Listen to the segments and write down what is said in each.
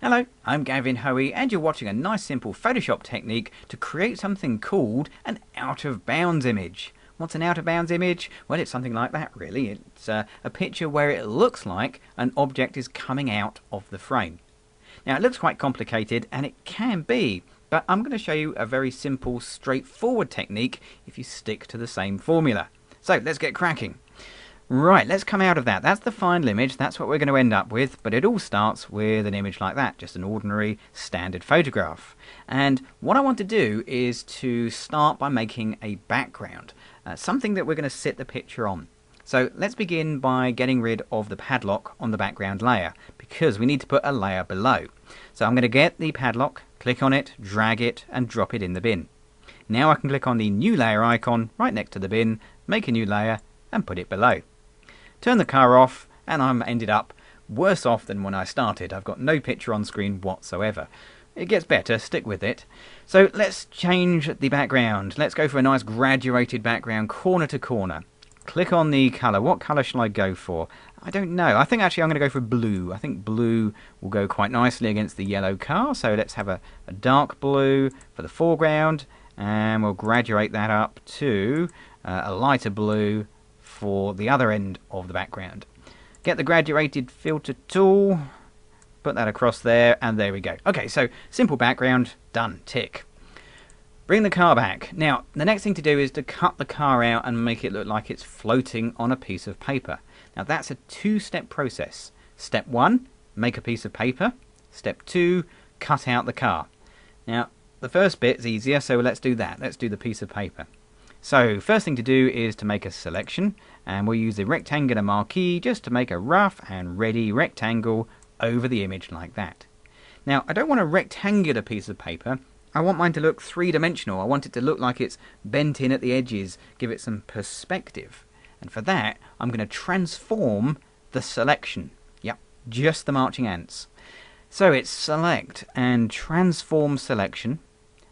Hello, I'm Gavin Hoey and you're watching a nice simple Photoshop technique to create something called an out of bounds image. What's an out of bounds image? Well, it's something like that really. It's a picture where it looks like an object is coming out of the frame. Now it looks quite complicated and it can be, but I'm going to show you a very simple, straightforward technique if you stick to the same formula. So let's get cracking. Right, let's come out of that. That's the final image, that's what we're going to end up with, but it all starts with an image like that, just an ordinary standard photograph. And what I want to do is to start by making a background, something that we're going to sit the picture on. So let's begin by getting rid of the padlock on the background layer, because we need to put a layer below. So I'm going to get the padlock, click on it, drag it, and drop it in the bin. Now I can click on the new layer icon right next to the bin, make a new layer, and put it below. Turn the car off and I'm ended up worse off than when I started. I've got no picture on screen whatsoever. It gets better, stick with it. So let's change the background. Let's go for a nice graduated background, corner to corner. Click on the colour. What colour shall I go for? I don't know. I think actually I'm going to go for blue. I think blue will go quite nicely against the yellow car. So let's have a dark blue for the foreground and we'll graduate that up to a lighter blue for the other end of the background. Get the graduated filter tool, put that across there, and there we go. Okay, so simple background, done, tick. Bring the car back. Now, the next thing to do is to cut the car out and make it look like it's floating on a piece of paper. Now, that's a two-step process. Step 1, make a piece of paper. Step 2, cut out the car. Now, the first bit's easier, so let's do that. Let's do the piece of paper. So first thing to do is to make a selection, and we'll use the rectangular marquee just to make a rough and ready rectangle over the image like that. Now I don't want a rectangular piece of paper, I want mine to look three-dimensional. I want it to look like it's bent in at the edges, give it some perspective. And for that I'm going to transform the selection. Yep, just the marching ants. So it's select and transform selection.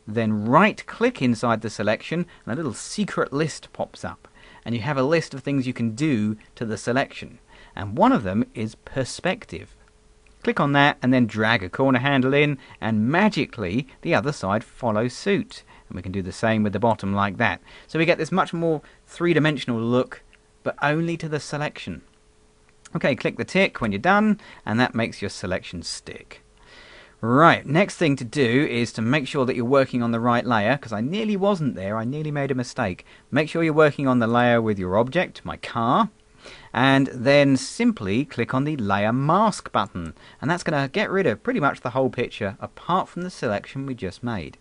Then right click inside the selection and a little secret list pops up and you have a list of things you can do to the selection, and one of them is perspective. Click on that and then drag a corner handle in and magically the other side follows suit, and we can do the same with the bottom like that. So we get this much more three-dimensional look, but only to the selection. Okay, click the tick when you're done and that makes your selection stick. Right, next thing to do is to make sure that you're working on the right layer, because I nearly wasn't there, I nearly made a mistake. Make sure you're working on the layer with your object, my car, and then simply click on the layer mask button, and that's going to get rid of pretty much the whole picture apart from the selection we just made.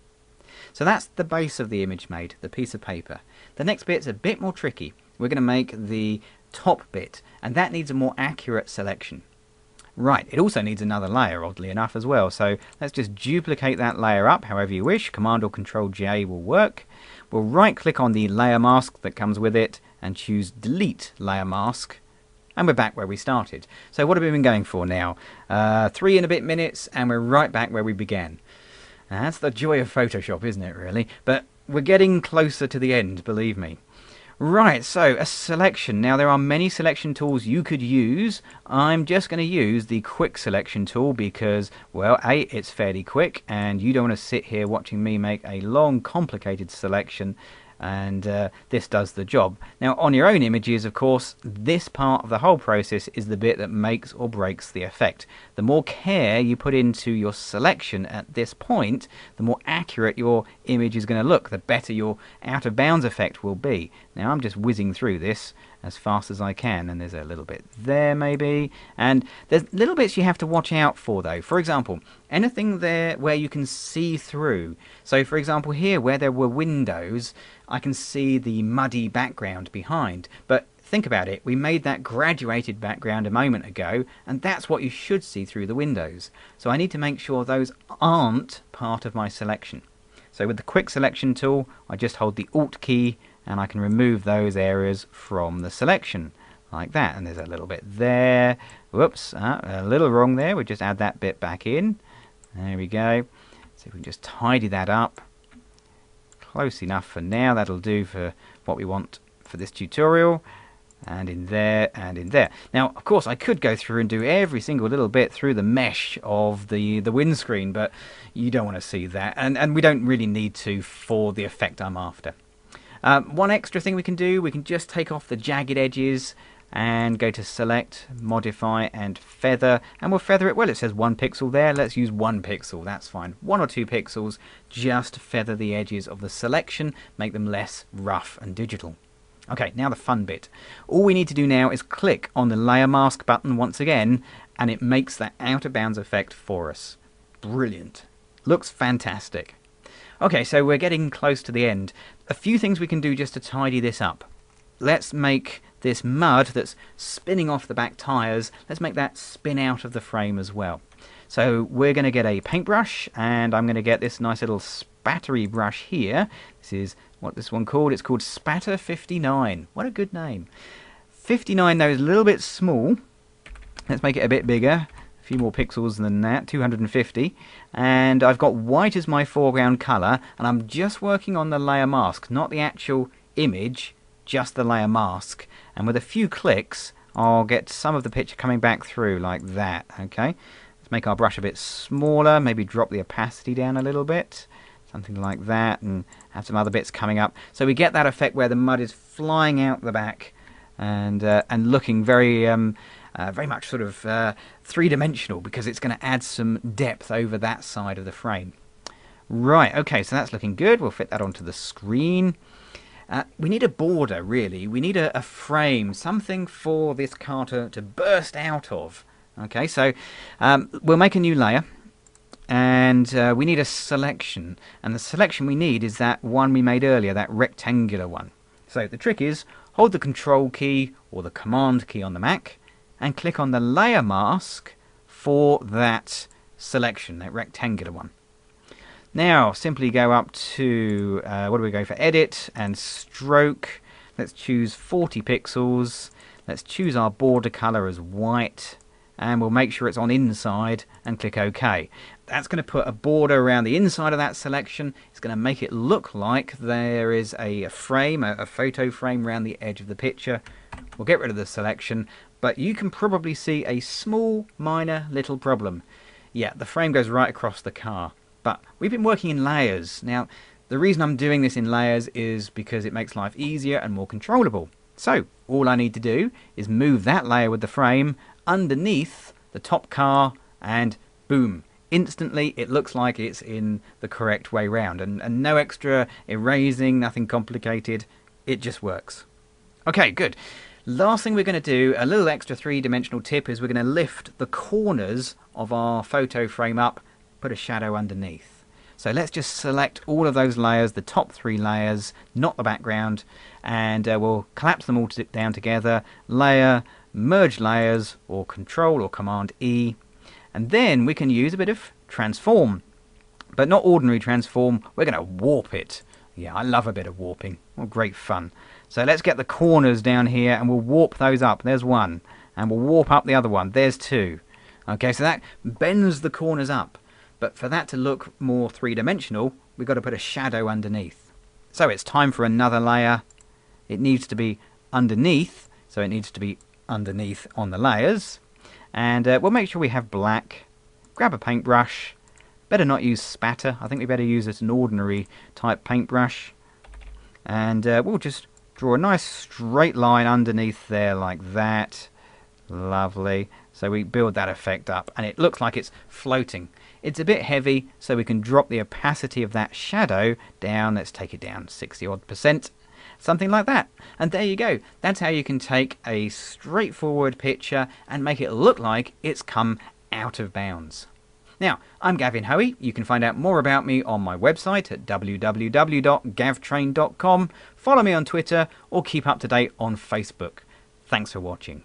So that's the base of the image made, the piece of paper. The next bit's a bit more tricky. We're going to make the top bit, and that needs a more accurate selection. Right, it also needs another layer, oddly enough, as well. So let's just duplicate that layer up however you wish. Command or Control J will work. We'll right click on the layer mask that comes with it and choose Delete Layer Mask. And we're back where we started. So what have we been going for now? 3 and a bit minutes and we're right back where we began. Now, that's the joy of Photoshop, isn't it, really? But we're getting closer to the end, believe me. Right, so a selection. Now there are many selection tools you could use. I'm just going to use the quick selection tool because, well, A, it's fairly quick and you don't want to sit here watching me make a long complicated selection, and this does the job. Now on your own images, of course, this part of the whole process is the bit that makes or breaks the effect. The more care you put into your selection at this point, the more accurate your image is going to look, the better your out of bounds effect will be. Now I'm just whizzing through this as fast as I can, and there's a little bit there maybe, and there's little bits you have to watch out for though. For example, anything there where you can see through. So for example here where there were windows, I can see the muddy background behind, but think about it, we made that graduated background a moment ago and that's what you should see through the windows. So I need to make sure those aren't part of my selection. So with the quick selection tool I just hold the Alt key and I can remove those areas from the selection like that, and there's a little bit there. Whoops, a little wrong there. We'll just add that bit back in. There we go. So we can just tidy that up. Close enough for now. That'll do for what we want for this tutorial. and in there, and in there. Now, of course, I could go through and do every single little bit through the mesh of the windscreen, but you don't want to see that, and we don't really need to for the effect I'm after. One extra thing we can do, we can just take off the jagged edges and go to Select, Modify, and Feather, and we'll feather it. Well, it says 1 pixel there. Let's use 1 pixel. That's fine. 1 or 2 pixels, just feather the edges of the selection, make them less rough and digital. Okay, now the fun bit. All we need to do now is click on the Layer Mask button once again, and it makes that out of bounds effect for us. Brilliant. Looks fantastic. Okay, so we're getting close to the end. A few things we can do just to tidy this up. Let's make this mud that's spinning off the back tyres, let's make that spin out of the frame as well. So we're going to get a paintbrush, and I'm going to get this nice little spattery brush here. This is what this one called. It's called Spatter 59. What a good name. 59 though is a little bit small. Let's make it a bit bigger. A few more pixels than that, 250. And I've got white as my foreground colour, and I'm just working on the layer mask, not the actual image, just the layer mask. And with a few clicks, I'll get some of the picture coming back through like that. Okay, let's make our brush a bit smaller, maybe drop the opacity down a little bit, something like that, and have some other bits coming up. So we get that effect where the mud is flying out the back and looking very much sort of three-dimensional, because it's going to add some depth over that side of the frame. Right, okay, so that's looking good. We'll fit that onto the screen. We need a border, really. We need a frame, something for this car to burst out of. Okay, so we'll make a new layer, and we need a selection. And the selection we need is that one we made earlier, that rectangular one. So the trick is, hold the Control key or the Command key on the Mac, and click on the layer mask for that selection, that rectangular one. Now, simply go up to, what do we go for? Edit and Stroke. Let's choose 40 pixels. Let's choose our border color as white, and we'll make sure it's on inside and click OK. That's going to put a border around the inside of that selection. It's going to make it look like there is a frame, a photo frame around the edge of the picture. We'll get rid of the selection, but you can probably see a small, minor, little problem. Yeah, the frame goes right across the car. But we've been working in layers. Now, the reason I'm doing this in layers is because it makes life easier and more controllable. So, all I need to do is move that layer with the frame underneath the top car, and boom, instantly it looks like it's in the correct way round. And no extra erasing, nothing complicated. It just works. Okay, good. Last thing we're going to do, a little extra three-dimensional tip, is we're going to lift the corners of our photo frame up, put a shadow underneath. So let's just select all of those layers, the top 3 layers, not the background, and we'll collapse them all down together. Layer, merge layers, or Control or Command E, and then we can use a bit of transform, but not ordinary transform. We're going to warp it. Yeah, I love a bit of warping. What great fun. So let's get the corners down here, and we'll warp those up. There's one, and we'll warp up the other one. There's 2. Okay, so that bends the corners up. But for that to look more three-dimensional, we've got to put a shadow underneath. So it's time for another layer. It needs to be underneath, so it needs to be underneath on the layers. And we'll make sure we have black. Grab a paintbrush. Better not use spatter. I think we better use an ordinary type paintbrush. And we'll just draw a nice straight line underneath there like that. Lovely. So we build that effect up, and it looks like it's floating. It's a bit heavy, so we can drop the opacity of that shadow down. Let's take it down 60-odd%. Something like that. And there you go. That's how you can take a straightforward picture and make it look like it's come out of bounds. Now, I'm Gavin Hoey. You can find out more about me on my website at www.gavtrain.com. Follow me on Twitter, or keep up to date on Facebook. Thanks for watching.